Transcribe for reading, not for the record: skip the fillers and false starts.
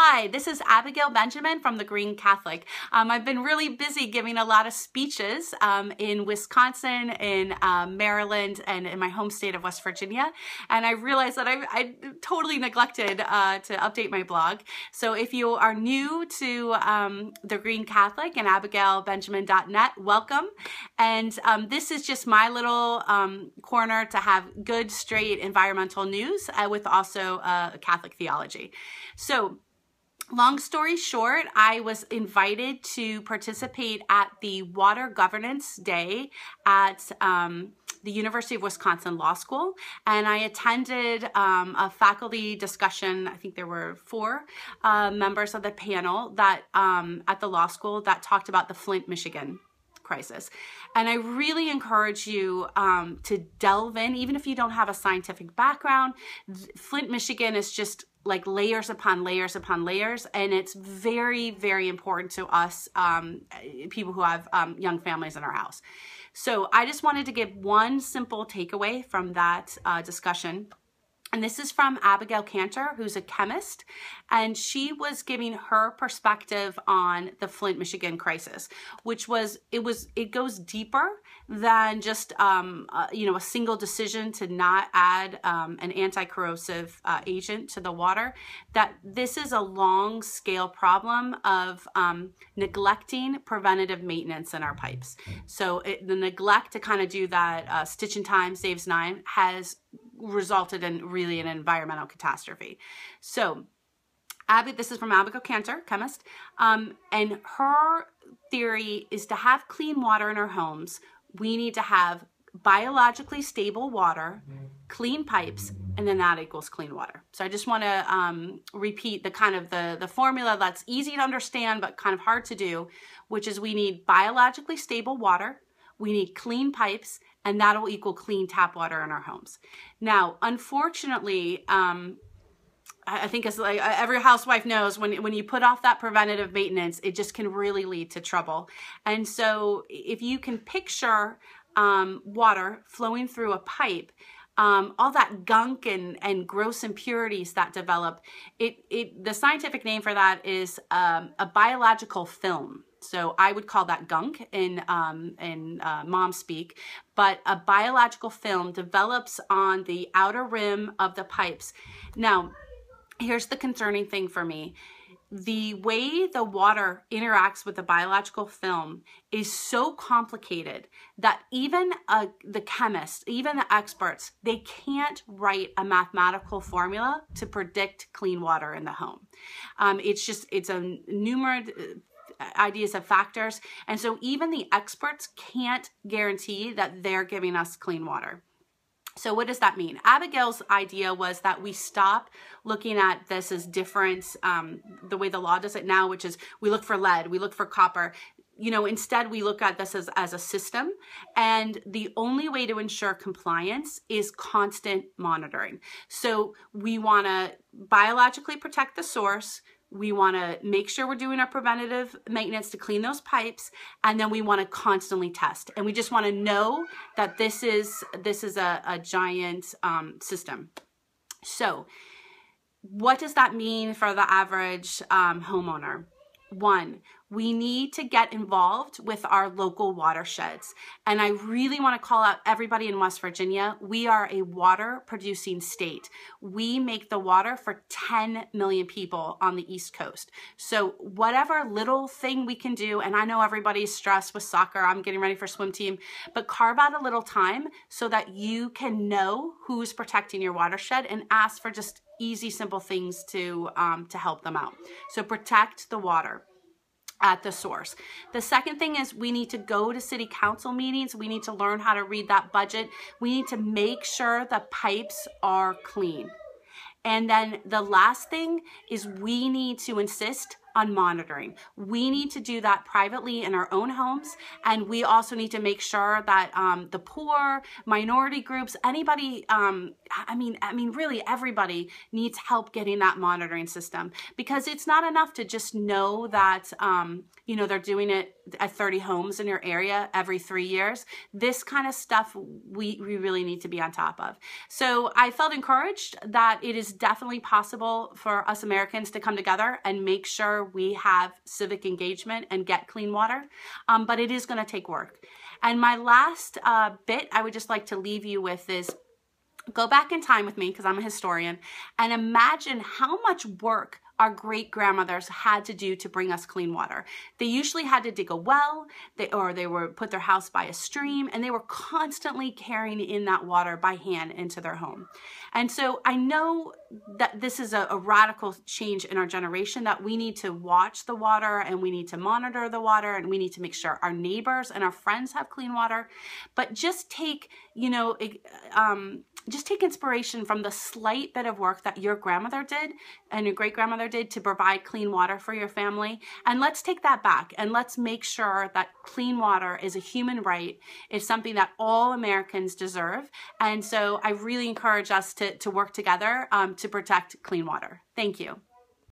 Hi, this is Abigail Benjamin from the Green Catholic. I've been really busy giving a lot of speeches in Wisconsin, in Maryland, and in my home state of West Virginia. And I realized that I totally neglected to update my blog. So if you are new to the Green Catholic and abigailbenjamin.net, welcome. And this is just my little corner to have good, straight environmental news with also Catholic theology. So, long story short, I was invited to participate at the Water Governance Day at the University of Wisconsin Law School, and I attended a faculty discussion. I think there were 4 members of the panel that at the law school that talked about the Flint, Michigan crisis. And I really encourage you to delve in, even if you don't have a scientific background. Flint, Michigan is just like layers upon layers upon layers, and it's very, very important to us people who have young families in our house. So I just wanted to give one simple takeaway from that discussion. And this is from Abigail Cantor, who's a chemist, and she was giving her perspective on the Flint, Michigan crisis, which was, it goes deeper than just, a single decision to not add an anti-corrosive agent to the water, that this is a long-scale problem of neglecting preventative maintenance in our pipes. So the neglect to kind of do that stitch in time saves 9 has resulted in really an environmental catastrophe. So this is from Abigail Cantor, chemist, and her theory is to have clean water in our homes, we need to have biologically stable water, clean pipes, and then that equals clean water. So I just want to repeat the kind of the formula that's easy to understand but kind of hard to do, which is we need biologically stable water, we need clean pipes, and that'll equal clean tap water in our homes. Now, unfortunately, I think as like every housewife knows, when you put off that preventative maintenance, it just can really lead to trouble. And so if you can picture water flowing through a pipe, all that gunk and gross impurities that develop, the scientific name for that is a biological film. So I would call that gunk in mom speak, but a biological film develops on the outer rim of the pipes. Now, here's the concerning thing for me. The way the water interacts with the biological film is so complicated that even the chemists, even the experts, they can't write a mathematical formula to predict clean water in the home. It's a numerous ideas of factors. And so even the experts can't guarantee that they're giving us clean water. So what does that mean? Abigail's idea was that we stop looking at this as different, the way the law does it now, which is we look for lead, we look for copper. Instead we look at this as a system, and the only way to ensure compliance is constant monitoring. So we want to biologically protect the source, we want to make sure we're doing our preventative maintenance to clean those pipes, and then we want to constantly test. And we just want to know that this is a giant system. So what does that mean for the average homeowner? 1, we need to get involved with our local watersheds. And I really want to call out everybody in West Virginia. We are a water producing state. We make the water for 10 million people on the East Coast. So whatever little thing we can do, and I know everybody's stressed with soccer, I'm getting ready for swim team, but carve out a little time so that you can know who's protecting your watershed and ask for just easy, simple things to help them out. So protect the water at the source. The second thing is we need to go to city council meetings. We need to learn how to read that budget. We need to make sure the pipes are clean. And then the last thing is we need to insist on monitoring. We need to do that privately in our own homes, and we also need to make sure that the poor, minority groups, anybody, really everybody needs help getting that monitoring system, because it's not enough to just know that they're doing it at 30 homes in your area every 3 years. This kind of stuff we really need to be on top of. So I felt encouraged that it is definitely possible for us Americans to come together and make sure we have civic engagement and get clean water, but it is going to take work. And my last bit I would just like to leave you with is, go back in time with me, because I'm a historian, and imagine how much work our great-grandmothers had to do to bring us clean water. They usually had to dig a well, they were put their house by a stream, and they were constantly carrying in that water by hand into their home. And so I know that this is a radical change in our generation, that we need to watch the water and we need to monitor the water and we need to make sure our neighbors and our friends have clean water. But just take, just take inspiration from the slight bit of work that your grandmother did and your great-grandmother did to provide clean water for your family. And let's take that back and let's make sure that clean water is a human right. It's something that all Americans deserve. And so I really encourage us to work together to protect clean water. Thank you.